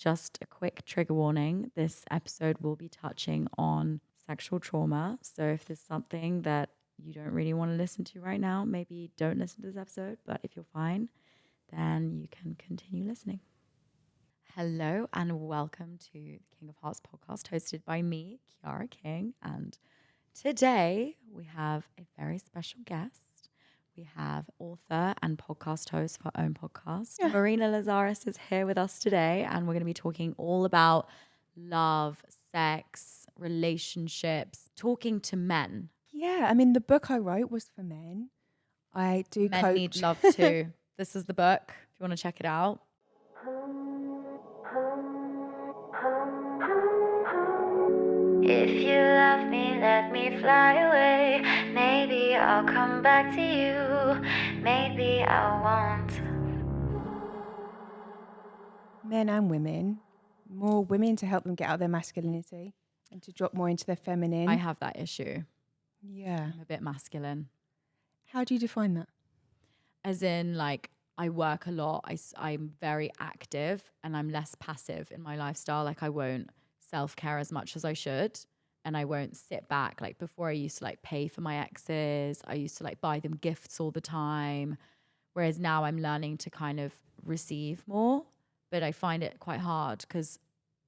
just a quick trigger warning. This episode will be touching on sexual trauma. So if there's something that you don't really want to listen to right now, maybe don't listen to this episode. But if you're fine, then you can continue listening. Hello and welcome to the King of Hearts podcast, hosted by me, Chiara King. And today we have a very special guest. We have author and podcast host for our own podcast. Yeah. Marina Lazaris is here with us today, and we're going to be talking all about love, sex, relationships, talking to men. Yeah, I mean, the book I wrote was for men. I do Men coach. need love too. This is the book, if you want to check it out. If you love me, let me fly away. Maybe I'll come back to you. Maybe I won't. Men and women, more women to help them get out of their masculinity and to drop more into their feminine. I have that issue. Yeah. I'm a bit masculine. How do you define that? As in, like, I work a lot. I'm very active and I'm less passive in my lifestyle. Like, I won't self-care as much as I should, and I won't sit back. Like, before, I used to like pay for my exes. I used to like buy them gifts all the time, whereas now I'm learning to kind of receive more. But I find it quite hard because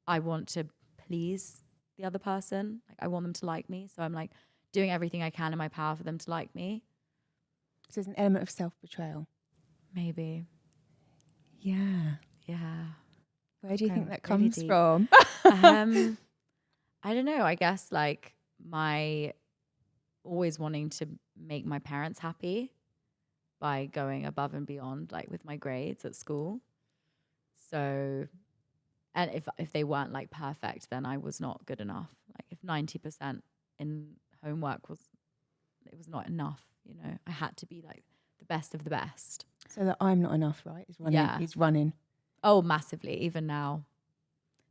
I want to please the other person. Like, I want them to like me, so I'm like doing everything I can in my power for them to like me. So there's an element of self-betrayal. Maybe. Yeah. Where do you think that comes from? I don't know. I guess like my always wanting to make my parents happy by going above and beyond, like with my grades at school. So, and if they weren't like perfect, then I was not good enough. Like if 90% in homework it was not enough, you know. I had to be like the best of the best. So that I'm not enough, right? He's running. Oh, massively. Even now.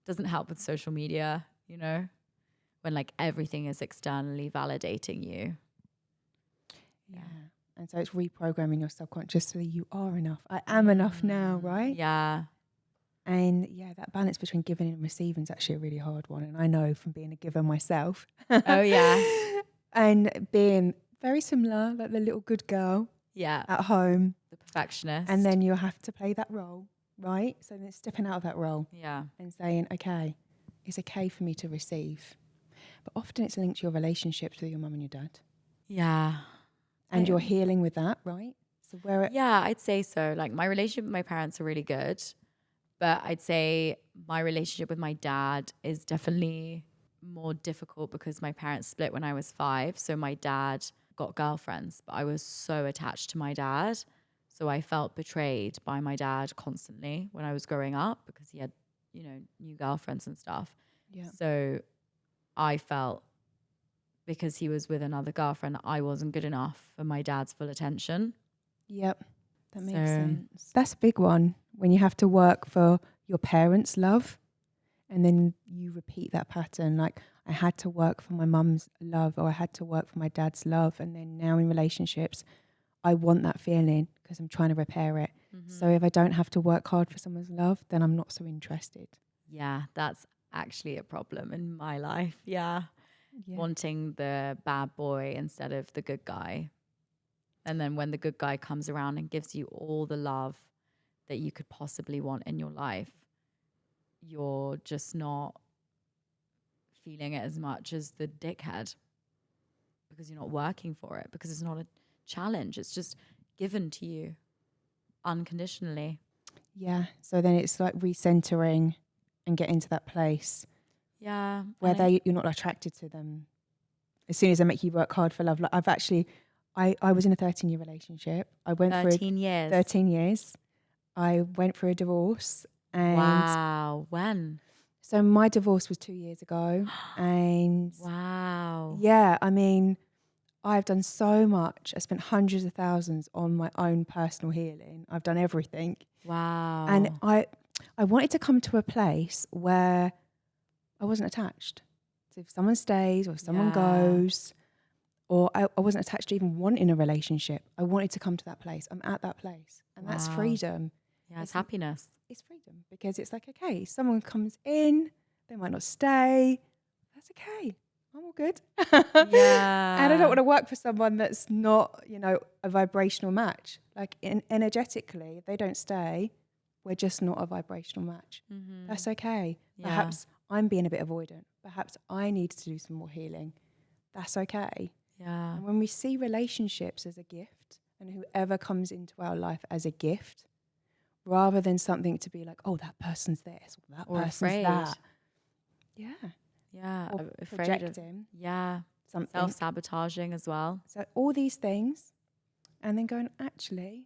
Doesn't help with social media, you know, when like everything is externally validating you. Yeah. And so it's reprogramming your subconscious so that you are enough. I am enough now, right? Yeah. And yeah, that balance between giving and receiving is actually a really hard one. And I know from being a giver myself. Oh, yeah. And being very similar, like the little good girl. Yeah. At home. The perfectionist. And then you have to play that role, right? So then stepping out of that role. Yeah. And saying, okay, it's okay for me to receive. But often it's linked to your relationships with your mum and your dad. Yeah. And you're healing with that, right? So yeah, I'd say so. Like my relationship with my parents are really good. But I'd say my relationship with my dad is definitely more difficult because my parents split when I was 5. So my dad got girlfriends, but I was so attached to my dad. So I felt betrayed by my dad constantly when I was growing up because he had, you know, new girlfriends and stuff. Yeah. So I felt because he was with another girlfriend, I wasn't good enough for my dad's full attention. Yep. That makes sense. That's a big one when you have to work for your parents' love and then you repeat that pattern. Like I had to work for my mum's love or I had to work for my dad's love. And then now in relationships, I want that feeling because I'm trying to repair it. Mm-hmm. So if I don't have to work hard for someone's love, then I'm not so interested. Yeah, that's actually a problem in my life. Yeah. Wanting the bad boy instead of the good guy. And then when the good guy comes around and gives you all the love that you could possibly want in your life, you're just not feeling it as much as the dickhead because you're not working for it, because it's not a challenge. It's just given to you unconditionally. Yeah. So then it's like recentering and getting to that place. Yeah. Where you're not attracted to them. As soon as they make you work hard for love. Like I've actually, I was in a 13-year relationship. I went 13 years. 13 years. I went through a divorce. And wow. When? So my divorce was 2 years ago. And wow. Yeah, I mean, I've done so much. I spent hundreds of thousands on my own personal healing. I've done everything. Wow. And I wanted to come to a place where I wasn't attached. So if someone stays or if someone goes, or I wasn't attached to even wanting a relationship. I wanted to come to that place. I'm at that place. And that's freedom. Yeah, it's happiness. it's freedom, because it's like, okay, someone comes in, they might not stay. That's okay. I'm all good. Yeah. And I don't want to work for someone that's not, a vibrational match. Like energetically, if they don't stay, we're just not a vibrational match. Mm-hmm. That's okay. Yeah. Perhaps I'm being a bit avoidant. Perhaps I need to do some more healing. That's okay. Yeah. And when we see relationships as a gift, and whoever comes into our life as a gift, rather than something to be like, oh, that person's this, or that Or person's afraid. that. Yeah. Yeah. Or Afraid projecting. yeah. Something. Self-sabotaging as well. So all these things, and then going, actually,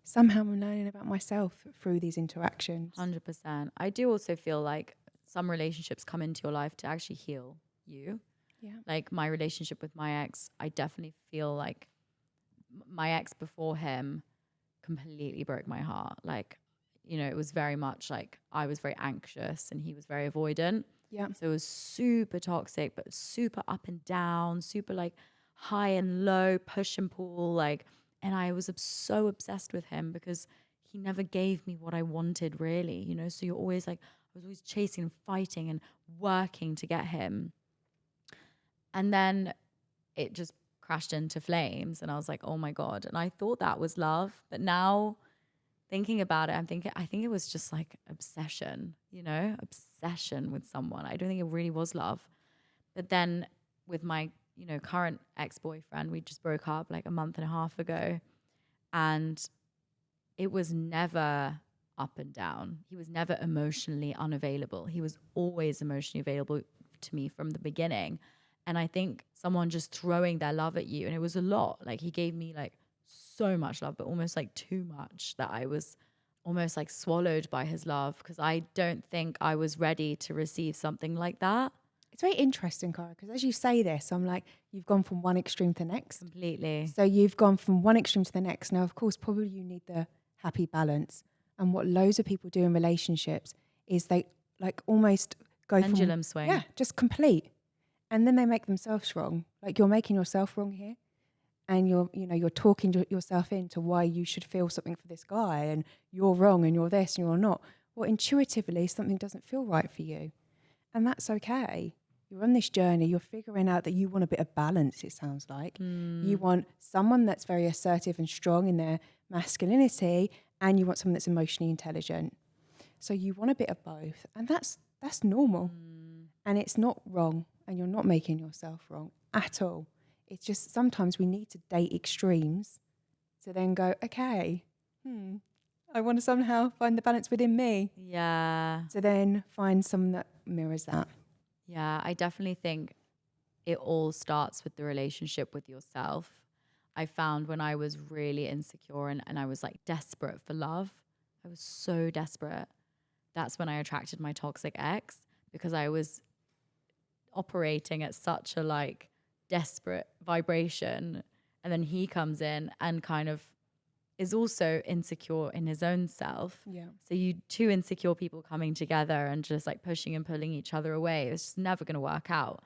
somehow I'm learning about myself through these interactions. 100%. I do also feel like some relationships come into your life to actually heal you. Yeah. Like my relationship with my ex, I definitely feel like my ex before him completely broke my heart. Like, it was very much like I was very anxious and he was very avoidant. Yeah. So it was super toxic, but super up and down, super like high and low, push and pull. Like, and I was so obsessed with him because he never gave me what I wanted, really. So you're always like, I was always chasing and fighting and working to get him. And then it just crashed into flames and I was like, oh my God. And I thought that was love. But now thinking about it, I think it was just like obsession, obsession with someone. I don't think it really was love. But then with my, current ex-boyfriend, we just broke up like a month and a half ago. And it was never up and down. He was never emotionally unavailable. He was always emotionally available to me from the beginning. And I think someone just throwing their love at you, and it was a lot. Like he gave me like so much love, but almost like too much, that I was almost like swallowed by his love, because I don't think I was ready to receive something like that. It's very interesting, Cara, because as you say this, I'm like, you've gone from one extreme to the next. Completely. So you've gone from one extreme to the next. Now, of course, probably you need the happy balance. And what loads of people do in relationships is they like almost go Pendulum swing. Yeah, just complete. And then they make themselves wrong. Like you're making yourself wrong here. And you're talking yourself into why you should feel something for this guy, and you're wrong and you're this and you're not. Well, intuitively, something doesn't feel right for you. And that's okay. You're on this journey. You're figuring out that you want a bit of balance, it sounds like. You want someone that's very assertive and strong in their masculinity, and you want someone that's emotionally intelligent. So you want a bit of both. And that's normal. And it's not wrong. And you're not making yourself wrong at all. It's just sometimes we need to date extremes to then go, okay, I want to somehow find the balance within me. Yeah. To then find someone that mirrors that. Yeah, I definitely think it all starts with the relationship with yourself. I found when I was really insecure and I was like desperate for love, I was so desperate. That's when I attracted my toxic ex, because I was operating at such a like desperate vibration, and then he comes in and kind of is also insecure in his own self. Yeah. So you two insecure people coming together and just like pushing and pulling each other away, it's just never going to work out.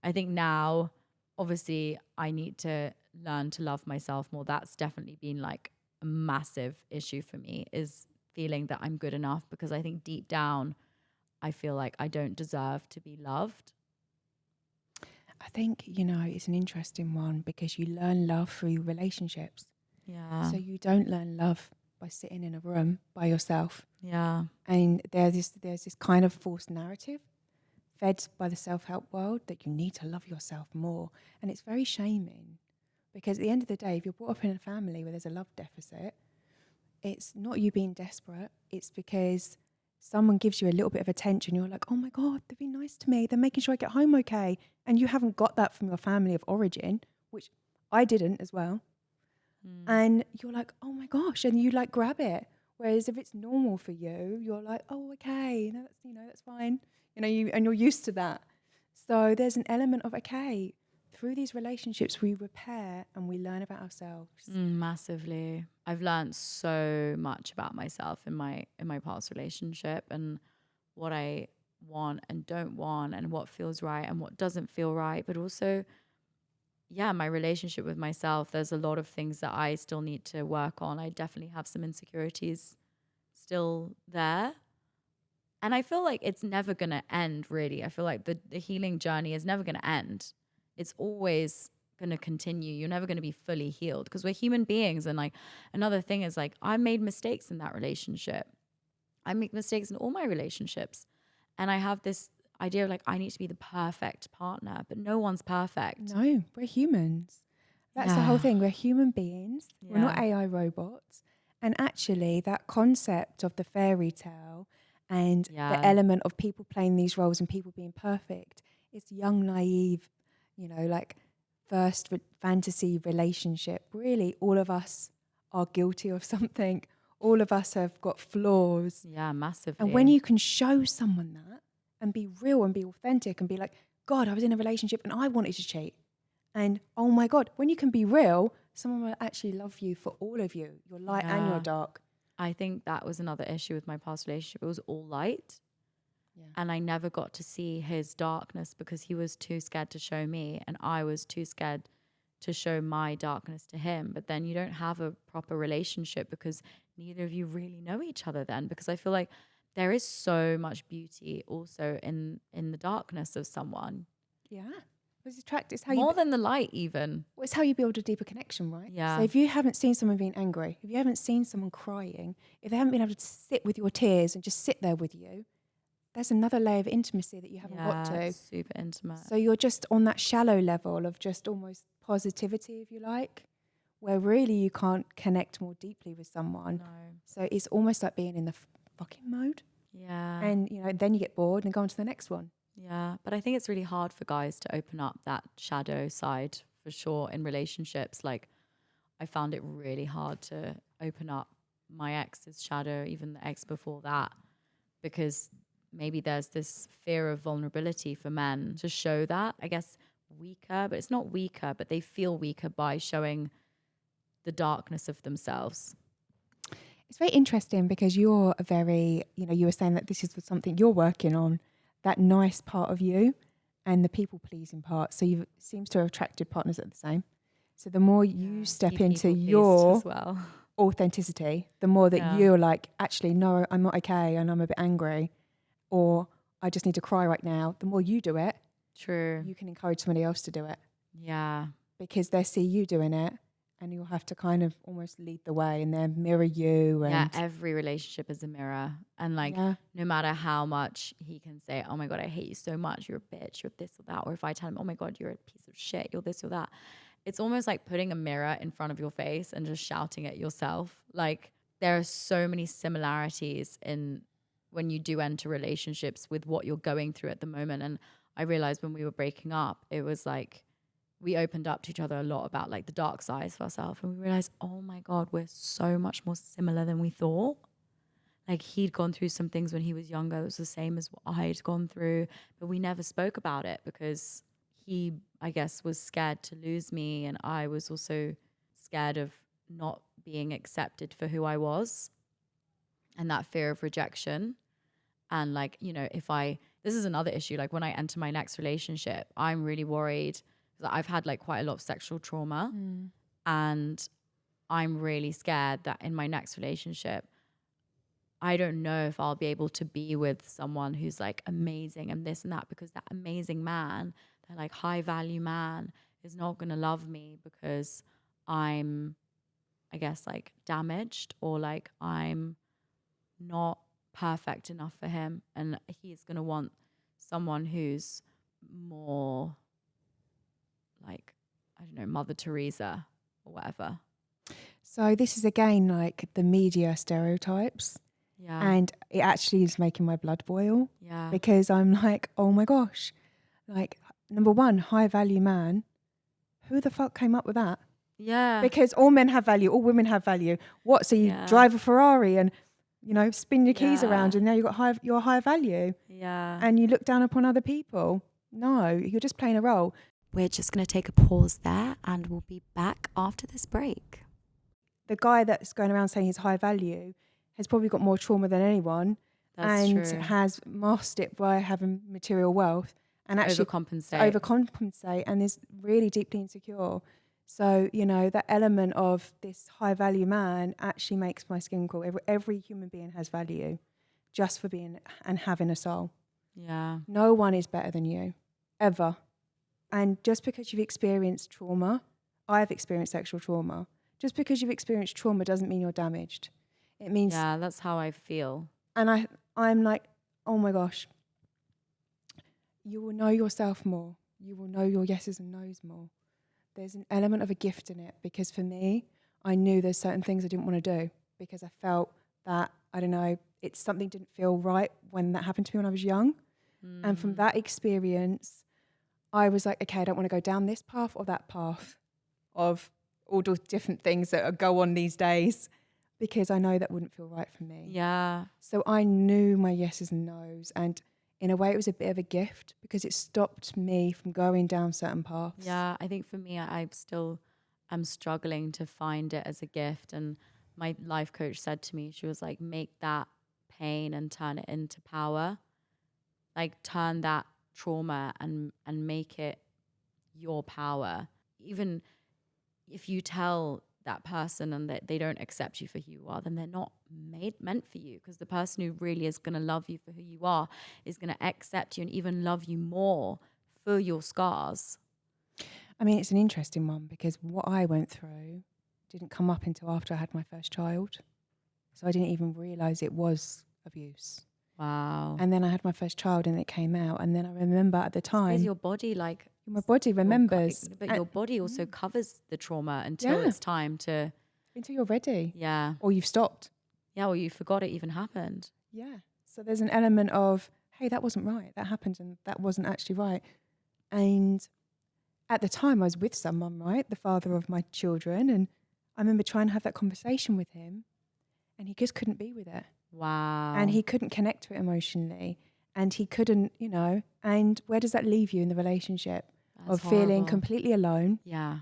I think now, obviously, I need to learn to love myself more. That's definitely been like a massive issue for me, is feeling that I'm good enough, because I think deep down, I feel like I don't deserve to be loved. I think, it's an interesting one, because you learn love through relationships. Yeah. So you don't learn love by sitting in a room by yourself. Yeah. And there's this kind of false narrative fed by the self-help world that you need to love yourself more. And it's very shaming, because at the end of the day, if you're brought up in a family where there's a love deficit, it's not you being desperate. It's because someone gives you a little bit of attention. You're like, oh my God, they've been nice to me. They're making sure I get home okay. And you haven't got that from your family of origin, which I didn't as well. And you're like, oh my gosh. And you like grab it. Whereas if it's normal for you, you're like, oh, okay, that's fine. You're used to that. So there's an element of, okay, through these relationships, we repair and we learn about ourselves. Massively. I've learned so much about myself in my past relationship, and what I want and don't want, and what feels right and what doesn't feel right. But also, yeah, my relationship with myself, there's a lot of things that I still need to work on. I definitely have some insecurities still there. And I feel like it's never going to end, really. I feel like the healing journey is never going to end. It's always going to continue. You're never going to be fully healed because we're human beings. And like another thing is like I made mistakes in that relationship. I make mistakes in all my relationships. And I have this idea of like I need to be the perfect partner, but no one's perfect. No, we're humans. That's the whole thing. We're human beings. Yeah. We're not AI robots. And actually that concept of the fairy tale and the element of people playing these roles and people being perfect is young, naive, like first fantasy relationship. Really, all of us are guilty of something. All of us have got flaws. Yeah, massively. And when you can show someone that and be real and be authentic and be like, God, I was in a relationship and I wanted to cheat. And oh my God, when you can be real, someone will actually love you for all of you, your light and your dark. I think that was another issue with my past relationship. It was all light. Yeah. And I never got to see his darkness because he was too scared to show me. And I was too scared to show my darkness to him. But then you don't have a proper relationship because neither of you really know each other then. Because I feel like there is so much beauty also in the darkness of someone. Yeah. It's attractive. It's how more than the light even. Well, it's how you build a deeper connection, right? Yeah. So if you haven't seen someone being angry, if you haven't seen someone crying, if they haven't been able to sit with your tears and just sit there with you, there's another layer of intimacy that you haven't got to. It's super intimate. So you're just on that shallow level of just almost positivity, if you like, where really you can't connect more deeply with someone. No. So it's almost like being in the fucking mode. Yeah. And, then you get bored and go on to the next one. Yeah, but I think it's really hard for guys to open up that shadow side for sure in relationships. Like I found it really hard to open up my ex's shadow, even the ex before that, because maybe there's this fear of vulnerability for men to show that. I guess weaker, but it's not weaker, but they feel weaker by showing the darkness of themselves. It's very interesting because you're a very, you were saying that this is something you're working on. That nice part of you and the people pleasing part. So you seems to have attracted partners at the same. So the more you step into your authenticity, the more that you're like, actually, no, I'm not okay and I'm a bit angry, or I just need to cry right now. The more you do it, true, you can encourage somebody else to do it. Yeah. Because they see you doing it. And you'll have to kind of almost lead the way and then mirror you. And every relationship is a mirror. And like, no matter how much he can say, oh my God, I hate you so much. You're a bitch. You're this or that. Or if I tell him, oh my God, you're a piece of shit. You're this or that. It's almost like putting a mirror in front of your face and just shouting at yourself. Like there are so many similarities in when you do enter relationships with what you're going through at the moment. And I realized when we were breaking up, it was like, we opened up to each other a lot about like the dark sides of ourselves, and we realized, oh my God, we're so much more similar than we thought. Like he'd gone through some things when he was younger. It was the same as what I'd gone through, but we never spoke about it because he, I guess, was scared to lose me. And I was also scared of not being accepted for who I was and that fear of rejection. And like, this is another issue. Like when I enter my next relationship, I'm really worried. I've had like quite a lot of sexual trauma and I'm really scared that in my next relationship, I don't know if I'll be able to be with someone who's like amazing and this and that, because that amazing man, that like high value man is not going to love me because I'm, I guess, like damaged, or like I'm not perfect enough for him. And he's going to want someone who's more like, I don't know, Mother Teresa or whatever. So this is again like the media stereotypes. Yeah. And it actually is making my blood boil. Yeah. Because I'm like, oh my gosh. Like, number one, high value man. Who the fuck came up with that? Yeah. Because all men have value, all women have value. What? So you drive a Ferrari and, spin your keys around and now you're high value. Yeah. And you look down upon other people. No, you're just playing a role. We're just going to take a pause there and we'll be back after this break. The guy that's going around saying he's high value has probably got more trauma than anyone. That's and true. Has masked it by having material wealth and actually overcompensate and is really deeply insecure. So, you know, that element of this high value man actually makes my skin crawl. Every human being has value just for being and having a soul. Yeah. No one is better than you, ever. And just because you've experienced trauma, I've experienced sexual trauma. Just because you've experienced trauma doesn't mean you're damaged. It means... Yeah, that's how I feel. And I'm like, oh my gosh, you will know yourself more. You will know your yeses and nos more. There's an element of a gift in it, because for me, I knew there's certain things I didn't want to do because I felt that, I don't know, something didn't feel right when that happened to me when I was young. And from that experience, I was like, okay, I don't want to go down this path or that path of all those different things that go on these days, because I know that wouldn't feel right for me. Yeah. So I knew my yeses and nos, and in a way it was a bit of a gift because it stopped me from going down certain paths. Yeah, I think for me, I still am struggling to find it as a gift. And my life coach said to me, she was like, make that pain and turn it into power. Like turn that trauma and make it your power. Even if you tell that person and that they don't accept you for who you are, then they're not meant for you, because the person who really is going to love you for who you are is going to accept you and even love you more for your scars. I mean, it's an interesting one because what I went through didn't come up until after I had my first child. So I didn't even realise it was abuse. Wow. And then I had my first child and it came out. And then I remember at the time... Because your body, like... My body remembers. But your body also covers the trauma until it's time to... Until you're ready. Yeah. Or you've stopped. Yeah, or you forgot it even happened. Yeah. So there's an element of, hey, that wasn't right. That happened and that wasn't actually right. And at the time I was with someone, right? The father of my children. And I remember trying to have that conversation with him and he just couldn't be with it. Wow. And he couldn't connect to it emotionally. And he couldn't, you know, and where does that leave you in the relationship? That's of feeling horrible. Completely alone. Yeah.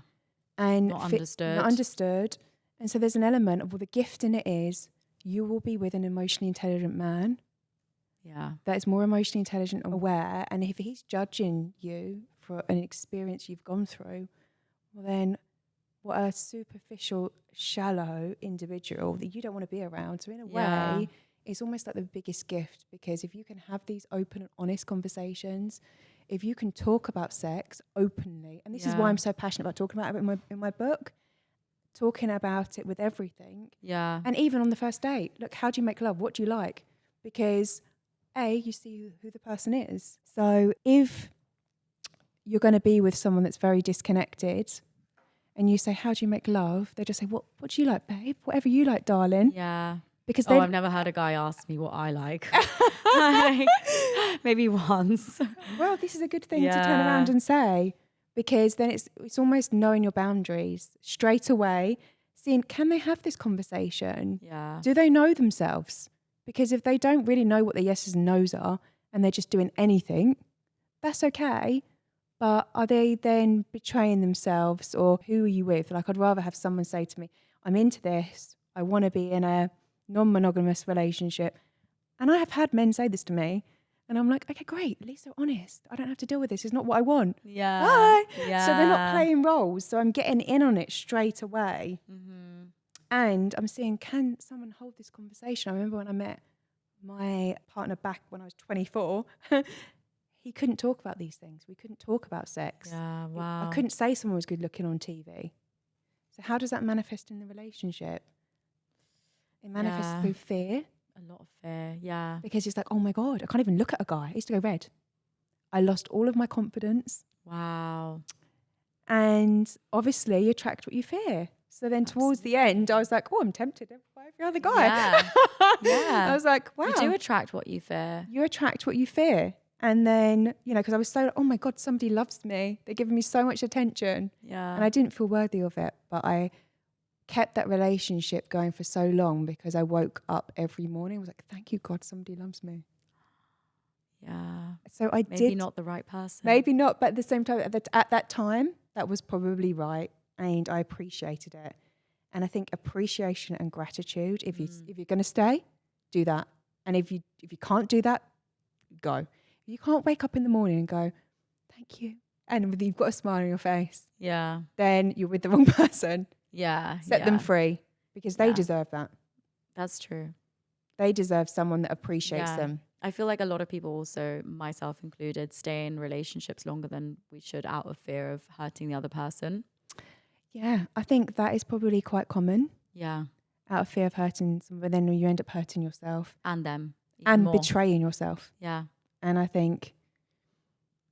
And not understood. Not understood. And so there's an element of, well, the gift in it is you will be with an emotionally intelligent man. Yeah. That is more emotionally intelligent and aware. And if he's judging you for an experience you've gone through, well then what a superficial, shallow individual that you don't want to be around. So in a way, it's almost like the biggest gift, because if you can have these open and honest conversations, if you can talk about sex openly, and this is why I'm so passionate about talking about it in my book, talking about it with everything. Yeah. And even on the first date, look, how do you make love? What do you like? Because you see who the person is. So if you're going to be with someone that's very disconnected and you say, how do you make love? They just say, what do you like, babe? Whatever you like, darling. Yeah. Because I've never had a guy ask me what I like. Like, maybe once. Well, this is a good thing to turn around and say, because then it's almost knowing your boundaries straight away, seeing, can they have this conversation? Yeah. Do they know themselves? Because if they don't really know what their yeses and nos are and they're just doing anything, that's okay. But are they then betraying themselves, or who are you with? Like, I'd rather have someone say to me, I'm into this. I want to be in a non-monogamous relationship. And I have had men say this to me. And I'm like, okay, great. At least they're honest. I don't have to deal with this. It's not what I want. Yeah. Bye. Yeah. So they're not playing roles. So I'm getting in on it straight away. Mm-hmm. And I'm seeing, can someone hold this conversation? I remember when I met my partner back when I was 24, he couldn't talk about these things. We couldn't talk about sex. Yeah, wow. I couldn't say someone was good looking on TV. So how does that manifest in the relationship? It manifests through fear. A lot of fear, yeah. Because it's like, oh my God, I can't even look at a guy. I used to go red. I lost all of my confidence. Wow. And obviously you attract what you fear. So then towards the end, I was like, oh, I'm tempted by every other guy. Yeah. Yeah. I was like, wow. You do attract what you fear. You attract what you fear. And then, you know, because I was so, oh my God, somebody loves me. They're giving me so much attention. Yeah. And I didn't feel worthy of it. But I kept that relationship going for so long because I woke up every morning. I was like, thank you, God, somebody loves me. Yeah. So I Maybe not the right person. Maybe not, but at the same time, at that time, that was probably right. And I appreciated it. And I think appreciation and gratitude, if you're going to stay, do that. And if you can't do that, go. You can't wake up in the morning and go, thank you, and you've got a smile on your face, Yeah. then you're with the wrong person. Yeah. Set them free, because they deserve that. That's true. They deserve someone that appreciates them. I feel like a lot of people also, myself included, stay in relationships longer than we should out of fear of hurting the other person. Yeah, I think that is probably quite common. Yeah. Out of fear of hurting someone, but then you end up hurting yourself. And them. And more. betraying yourself. Yeah. And I think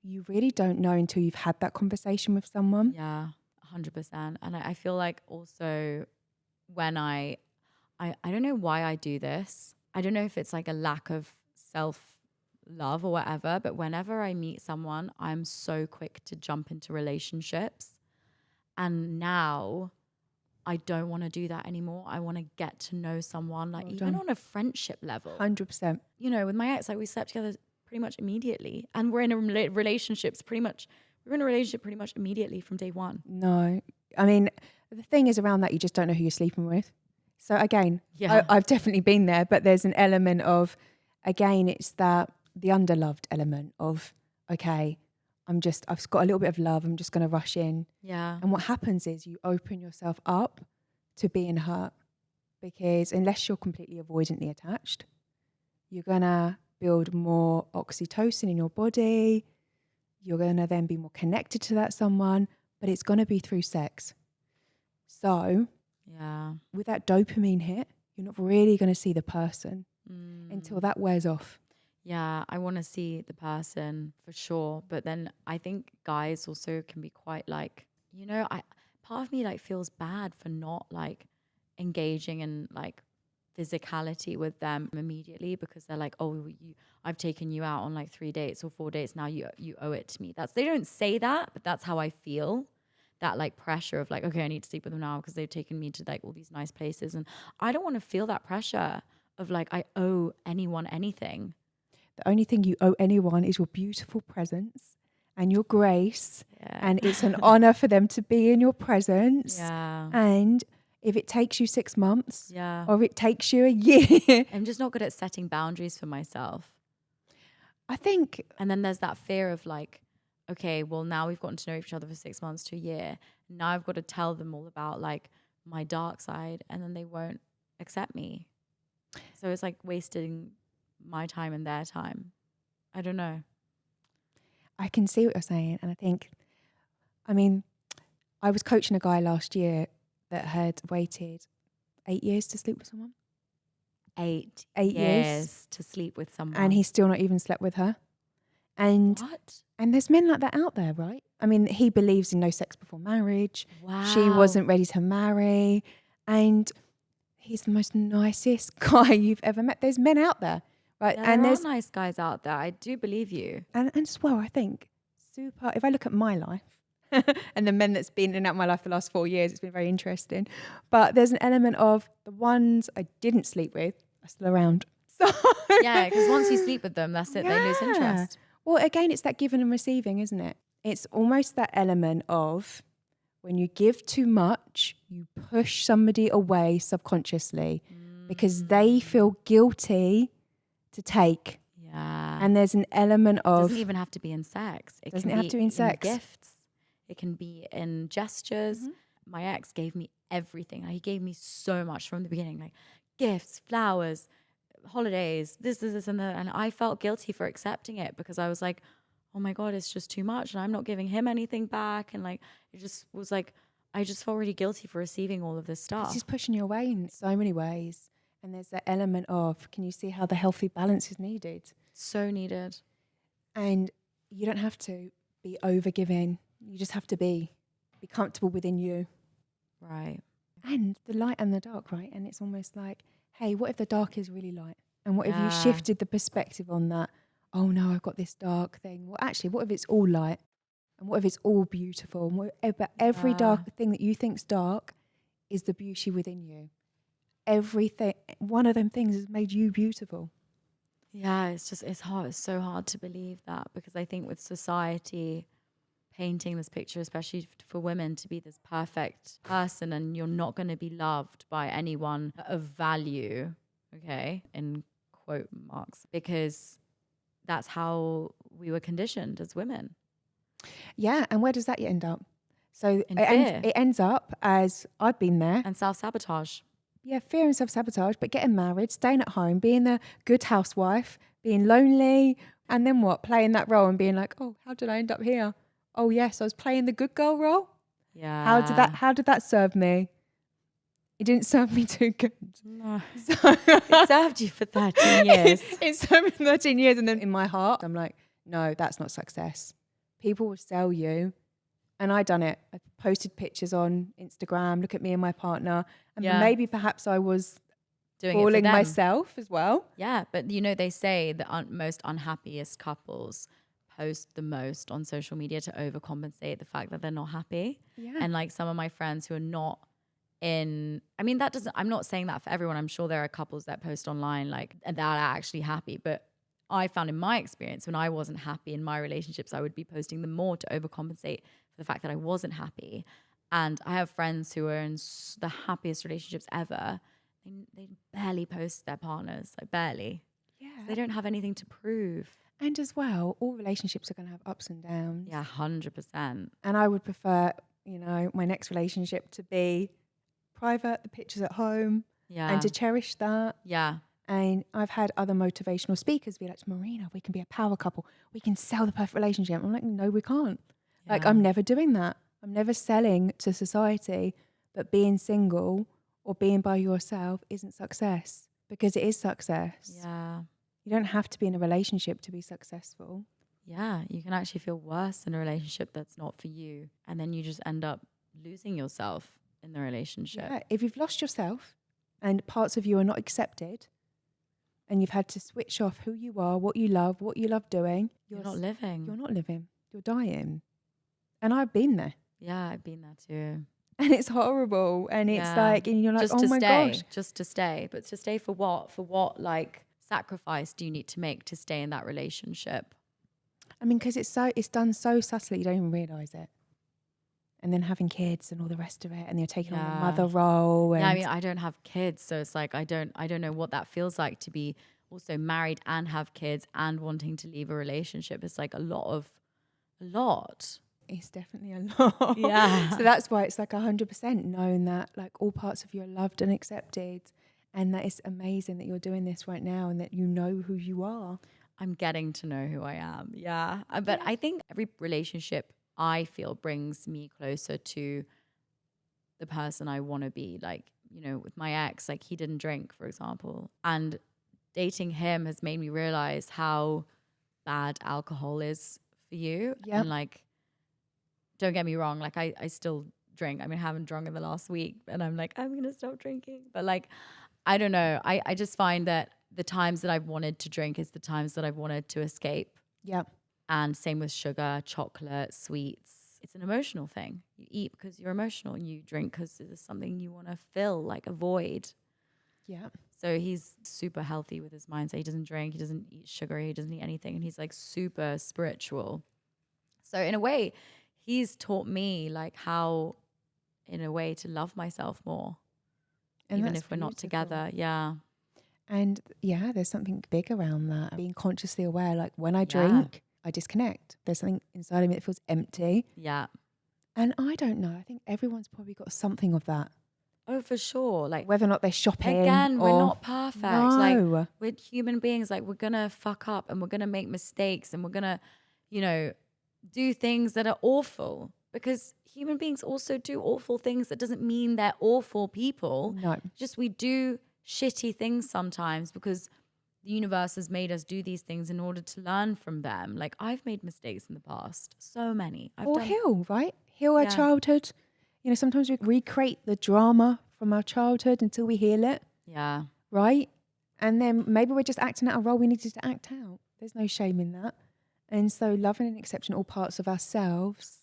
you really don't know until you've had that conversation with someone. Yeah, 100%. And I feel like also when I don't know why I do this. I don't know if it's like a lack of self-love or whatever, but whenever I meet someone, I'm so quick to jump into relationships. And now I don't want to do that anymore. I want to get to know someone, like even on a friendship level. 100%. You know, with my ex, like we slept together pretty much immediately. And we're in a relationship pretty much immediately from day one. No. I mean, the thing is around that, you just don't know who you're sleeping with. So again, I've definitely been there, but there's an element of, again, it's that the underloved element of, okay, I've got a little bit of love. I'm just going to rush in. Yeah. And what happens is you open yourself up to being hurt, because unless you're completely avoidantly attached, you're going to build more oxytocin in your body. You're going to then be more connected to that someone, but it's going to be through sex. So with that dopamine hit, you're not really going to see the person until that wears off. Yeah, I want to see the person for sure. But then I think guys also can be quite like, you know, part of me like feels bad for not like engaging in like physicality with them immediately, because they're like, oh, I've taken you out on like 3 dates or 4 dates. Now you owe it to me. They don't say that, but that's how I feel. That like pressure of like, okay, I need to sleep with them now because they've taken me to like all these nice places. And I don't want to feel that pressure of like, I owe anyone anything. The only thing you owe anyone is your beautiful presence and your grace. Yeah. And it's an honor for them to be in your presence. Yeah. And if it takes you 6 months or if it takes you a year. I'm just not good at setting boundaries for myself. I think. And then there's that fear of like, okay, well now we've gotten to know each other for 6 months to a year. Now I've got to tell them all about like my dark side, and then they won't accept me. So it's like wasting my time and their time. I don't know. I can see what you're saying. And I think, I mean, I was coaching a guy last year that had waited 8 years to sleep with someone. 8 years to sleep with someone. And he's still not even slept with her. And what? And there's men like that out there, right? I mean, he believes in no sex before marriage. Wow. She wasn't ready to marry. And he's the most nicest guy you've ever met. There's men out there, right? Yeah, there are nice guys out there. I do believe you. And as well, I think, if I look at my life and the men that's been in and out of my life the last 4 years, it's been very interesting. But there's an element of the ones I didn't sleep with are still around. So yeah, because once you sleep with them, that's it. They lose interest. Well, again, it's that giving and receiving, isn't it? It's almost that element of when you give too much, you push somebody away subconsciously because they feel guilty to take. Yeah. And there's an element of... It doesn't even have to be in sex. It doesn't have to be in sex. Gifts. It can be in gestures. Mm-hmm. My ex gave me everything. He gave me so much from the beginning, like gifts, flowers, holidays, this and that, and I felt guilty for accepting it because I was like, oh my god, it's just too much and I'm not giving him anything back, and like it just was like I just felt really guilty for receiving all of this stuff. It's just pushing you away in so many ways, and there's that element of, can you see how the healthy balance is needed? So needed. And you don't have to be over giving, you just have to be comfortable within you, right? And the light and the dark, right? And it's almost like, hey, what if the dark is really light? And what if you shifted the perspective on that? Oh no, I've got this dark thing. Well, actually, what if it's all light? And what if it's all beautiful? And what, every dark thing that you think's dark is the beauty within you. Everything, one of them things has made you beautiful. Yeah, it's hard. It's so hard to believe that, because I think with society painting this picture, especially for women, to be this perfect person, and you're not going to be loved by anyone of value, okay, in quote marks, because that's how we were conditioned as women. Yeah, and where does that end up? So In fear. it ends up as I've been there. And self-sabotage. Yeah, fear and self-sabotage, but getting married, staying at home, being the good housewife, being lonely, and then what? Playing that role and being like, oh, how did I end up here? Oh yes, I was playing the good girl role. Yeah. How did that serve me? It didn't serve me too good. No. So It served you for 13 years. It served me 13 years, and then in my heart, I'm like, no, that's not success. People will sell you. And I done it. I posted pictures on Instagram, look at me and my partner. And maybe perhaps I was Doing it fooling for them. myself as well. Yeah, but they say the most unhappiest couples post the most on social media to overcompensate the fact that they're not happy. Yeah. And like some of my friends who are not I'm not saying that for everyone. I'm sure there are couples that post online like that are actually happy, but I found in my experience when I wasn't happy in my relationships, I would be posting them more to overcompensate for the fact that I wasn't happy. And I have friends who are in the happiest relationships ever. They barely post their partners, like barely. Yeah. So they don't have anything to prove. And as well, all relationships are going to have ups and downs. Yeah, 100%. And I would prefer, my next relationship to be private, the pictures at home, and to cherish that. Yeah. And I've had other motivational speakers be like, Marina, we can be a power couple. We can sell the perfect relationship. I'm like, no, we can't. Yeah. Like, I'm never doing that. I'm never selling to society, but being single or being by yourself isn't success, because it is success. Yeah. You don't have to be in a relationship to be successful. Yeah. You can actually feel worse in a relationship that's not for you. And then you just end up losing yourself in the relationship. Yeah. If you've lost yourself and parts of you are not accepted, and you've had to switch off who you are, what you love doing, You're not living. You're not living. You're dying. And I've been there. Yeah, I've been there too. And it's horrible. And it's like, and you're like, just oh to my stay, gosh. just to stay. But to stay for what? For what like sacrifice do you need to make to stay in that relationship? I mean, because it's done so subtly, you don't even realise it. And then having kids and all the rest of it, and you're taking on the mother role. And yeah, I mean, I don't have kids, so it's like I don't know what that feels like to be also married and have kids and wanting to leave a relationship. It's like a lot. It's definitely a lot. Yeah. So that's why it's like 100% knowing that like all parts of you are loved and accepted, and that it's amazing that you're doing this right now and that you know who you are. I'm getting to know who I am. Yeah. But I think every relationship I feel brings me closer to the person I want to be. Like, with my ex, like he didn't drink, for example. And dating him has made me realize how bad alcohol is for you. Yep. And like, don't get me wrong, like I still drink. I mean, I haven't drunk in the last week and I'm like, I'm going to stop drinking. But like, I don't know. I just find that the times that I've wanted to drink is the times that I've wanted to escape. Yeah. And same with sugar, chocolate, sweets. It's an emotional thing. You eat because you're emotional. You drink because there's something you want to fill, like a void. Yeah. So he's super healthy with his mindset. He doesn't drink. He doesn't eat sugar. He doesn't eat anything. And he's like super spiritual. So in a way, he's taught me like how, in a way, to love myself more. And even if we're not together. Yeah. And yeah, there's something big around that. Being consciously aware, like when I drink, I disconnect. There's something inside of me that feels empty. Yeah. And I don't know. I think everyone's probably got something of that. Oh, for sure. Like whether or not they're shopping. Again, we're not perfect. No. Like we're human beings. Like we're going to fuck up and we're going to make mistakes and we're going to, do things that are awful, because human beings also do awful things. That doesn't mean they're awful people. No. Just we do shitty things sometimes because the universe has made us do these things in order to learn from them. Like I've made mistakes in the past. So many. Heal, right? Heal our childhood. Sometimes we recreate the drama from our childhood until we heal it. Yeah. Right? And then maybe we're just acting out a role we needed to act out. There's no shame in that. And so loving and accepting all parts of ourselves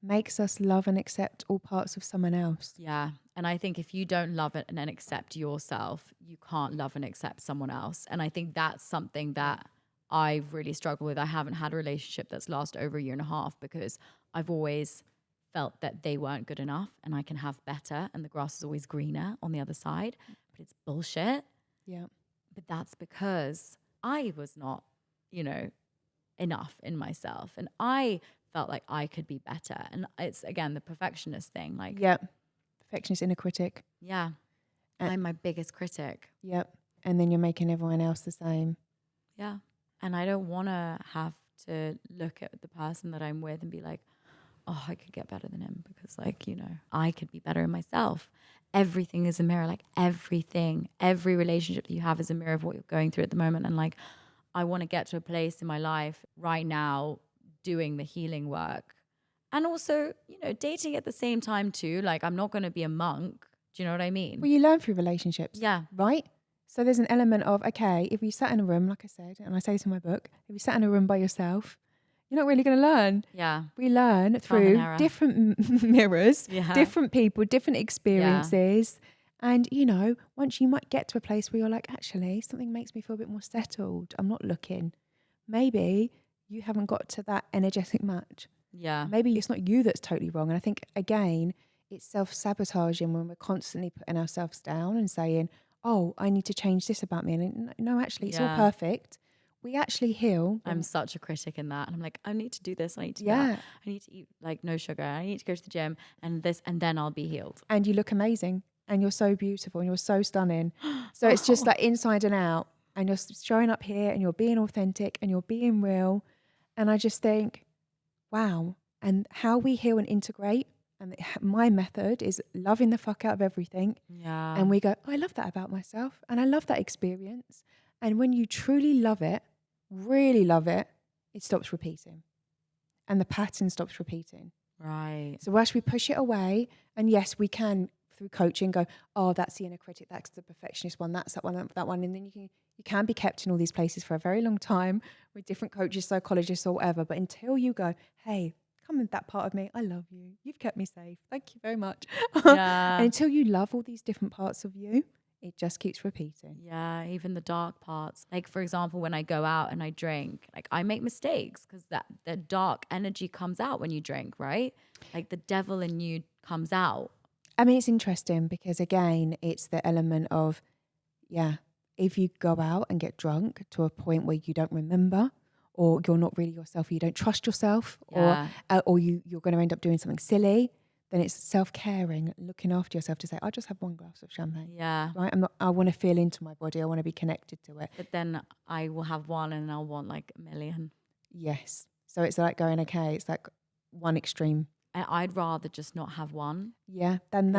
makes us love and accept all parts of someone else. Yeah. And I think if you don't love it and then accept yourself, you can't love and accept someone else. And I think that's something that I've really struggled with. I haven't had a relationship that's lasted over 1.5 years because I've always felt that they weren't good enough and I can have better and the grass is always greener on the other side. But it's bullshit. Yeah. But that's because I was not, enough in myself. And I felt like I could be better. And it's, again, the perfectionist thing. Like, Yep. Perfectionist inner critic. yeah, I'm my biggest critic. Yep. And then you're making everyone else the same. Yeah. And I don't want to have to look at the person that I'm with and be like, oh, I could get better than him, because, like, you know, I could be better in myself. Everything is a mirror, like everything, every relationship that you have is a mirror of what you're going through at the moment. And like, I want to get to a place in my life right now doing the healing work, and also, you know, dating at the same time too. Like, I'm not going to be a monk. Do you know what I mean? Well, you learn through relationships. Yeah. Right? So there's an element of, okay, if you sat in a room, like I said, and I say this in my book, if you sat in a room by yourself, you're not really going to learn. Yeah. We learn Trial and through error. different mirrors, Yeah. different people, different experiences. And, you know, once you might get to a place where you're like, actually, something makes me feel a bit more settled. I'm not looking. Maybe you haven't got to that energetic match. Yeah. Maybe it's not you that's totally wrong. And I think, again, it's self-sabotaging when we're constantly putting ourselves down and saying, oh, I need to change this about me. And no, actually, it's all perfect. We actually heal. I'm such a critic in that. And I'm like, I need to do this. I need to do Yeah. that. I need to eat like no sugar. I need to go to the gym and this, and then I'll be healed. And you look amazing and you're so beautiful and you're so stunning. So it's just like inside and out, and you're showing up here and you're being authentic and you're being real. And I just think, wow. And how we heal and integrate. And my method is loving the fuck out of everything. Yeah. And we go, I love that about myself. And I love that experience. And when you truly love it, really love it, it stops repeating. And the pattern stops repeating. Right. So as we push it away, and yes, we can through coaching go, oh, that's the inner critic, that's the perfectionist one, that's that one, and then you can be kept in all these places for a very long time with different coaches, psychologists, or whatever. But until you go, hey, come with that part of me, I love you, you've kept me safe, thank you very much. Yeah. And until you love all these different parts of you, it just keeps repeating. Yeah, even the dark parts. Like, for example, when I go out and I drink, like, I make mistakes because the dark energy comes out when you drink, right? Like, the devil in you comes out. I mean, it's interesting because, again, it's the element of, yeah, if you go out and get drunk to a point where you don't remember, or you're not really yourself, or you don't trust yourself, or you're going to end up doing something silly, then it's self-caring, looking after yourself to say, I'll just have one glass of champagne. Yeah. Right? I want to feel into my body. I want to be connected to it. But then I will have one and I'll want like a million. Yes. So it's like going, okay, it's like one extreme. And I'd rather just not have one. Yeah. Then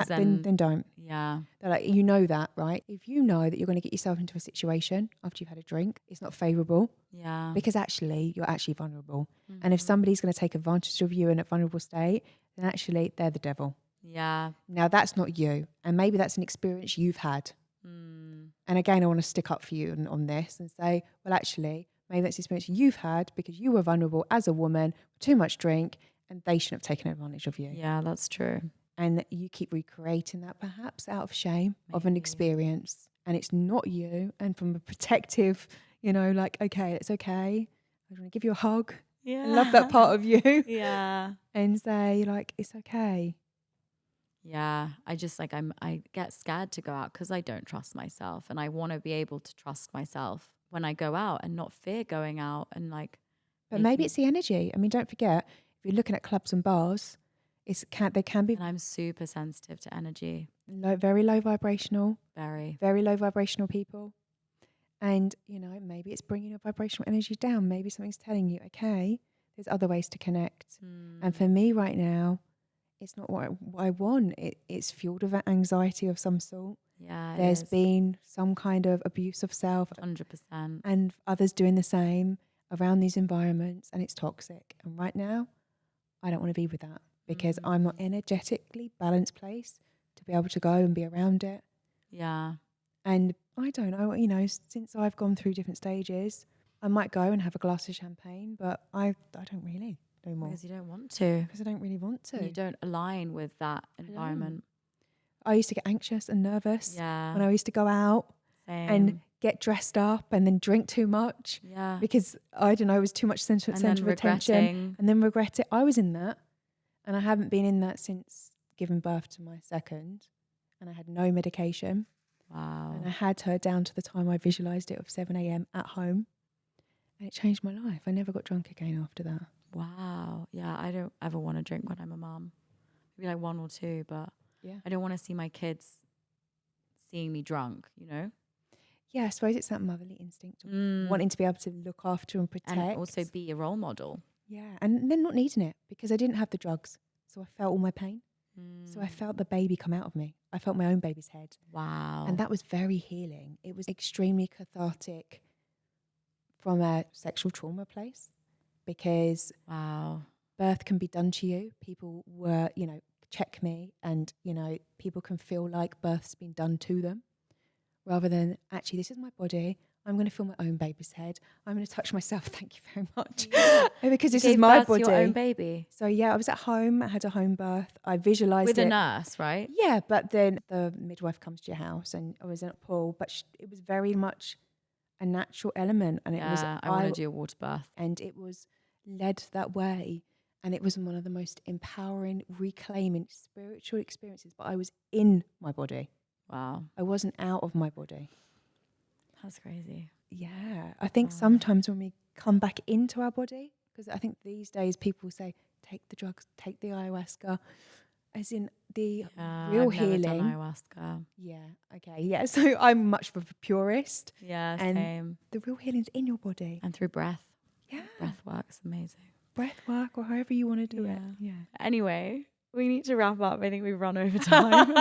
don't. Yeah. They're like, you know that, right? If you know that you're going to get yourself into a situation after you've had a drink, it's not favourable. Yeah. Because actually, you're actually vulnerable. Mm-hmm. And if somebody's going to take advantage of you in a vulnerable state, then actually they're the devil. Yeah. Now that's not you. And maybe that's an experience you've had. Mm. And again, I want to stick up for you on this and say, well, actually, maybe that's the experience you've had because you were vulnerable as a woman, too much drink, and they shouldn't have taken advantage of you. Yeah, that's true. And you keep recreating that perhaps out of shame of an experience. And it's not you. And from a protective, you know, like, okay, it's okay. I want to give you a hug. Yeah. I love that part of you. Yeah. And say, like, it's okay. Yeah. I just like, I get scared to go out because I don't trust myself. And I want to be able to trust myself when I go out and not fear going out and like. But maybe it's the energy. I mean, don't forget, if you're looking at clubs and bars, they can be. And I'm super sensitive to energy. Very low vibrational. Very low vibrational people. And, you know, maybe it's bringing your vibrational energy down. Maybe something's telling you, okay, there's other ways to connect. And for me right now, it's not what I want. It's fueled with anxiety of some sort. Yeah. There's been some kind of abuse of self. 100%. And others doing the same around these environments. And it's toxic. And right now, I don't want to be with that because I'm not energetically balanced place to be able to go and be around it. Yeah. And I don't know, you know, since I've gone through different stages, I might go and have a glass of champagne, but I don't really anymore. Because you don't want to. Because I don't really want to. You don't align with that environment. I used to get anxious and nervous when I used to go out and get dressed up and then drink too much. Yeah. Because, I don't know, it was too much centre of attention. And then regret it. I was in that. And I haven't been in that since giving birth to my second. And I had no medication. Wow. And I had her down to the time I visualised it of 7 a.m. at home. And it changed my life. I never got drunk again after that. Wow. Yeah, I don't ever want to drink when I'm a mum. Maybe like 1 or 2, but Yeah. I don't want to see my kids seeing me drunk, Yeah, I suppose it's that motherly instinct of wanting to be able to look after and protect. And also be a role model. Yeah, and then not needing it because I didn't have the drugs. So I felt all my pain. So I felt the baby come out of me. I felt my own baby's head. Wow. And that was very healing. It was extremely cathartic from a sexual trauma place because birth can be done to you. People were, check me and, people can feel like birth's been done to them rather than actually, this is my body. I'm going to feel my own baby's head. I'm going to touch myself. Thank you very much. Yeah. Because this is my body. To your own baby. So yeah, I was at home. I had a home birth. I visualized with a nurse, right? Yeah, but then the midwife comes to your house, and I was in a pool. But it was very much a natural element, and it was. I want to do a water birth, and it was led that way, and it was one of the most empowering, reclaiming spiritual experiences. But I was in my body. Wow, I wasn't out of my body. That's crazy. Yeah, I think sometimes when we come back into our body, because I think these days people say, take the drugs, take the ayahuasca, as in the real healing. Never done ayahuasca. Yeah, okay, yeah. So I'm much of a purist. Yeah, and same. The real healing's in your body. And through breath. Yeah. Breath work's amazing. Breath work or however you want to do it. Yeah. Anyway, we need to wrap up. I think we've run over time.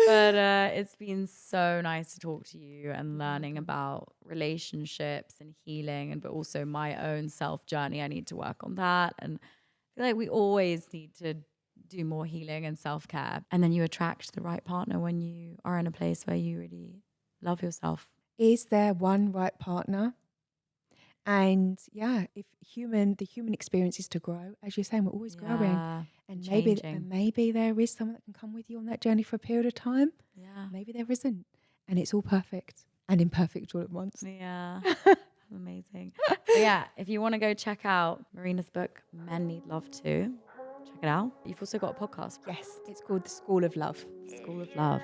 But it's been so nice to talk to you and learning about relationships and healing, but also my own self journey. I need to work on that. And I feel like we always need to do more healing and self-care. And then you attract the right partner when you are in a place where you really love yourself. Is there one right partner? And yeah, if the human experience is to grow, as you're saying, we're always growing. And maybe there is someone that can come with you on that journey for a period of time. Yeah. Maybe there isn't. And it's all perfect and imperfect all at once. Yeah. Amazing. So yeah, if you want to go check out Marina's book, Men Need Love Too, check it out. You've also got a podcast. Yes, it's called The School of Love. School of Love.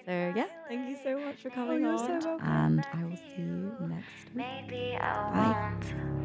So yeah, thank you so much for coming on. So and I will see you next week. Maybe I won't.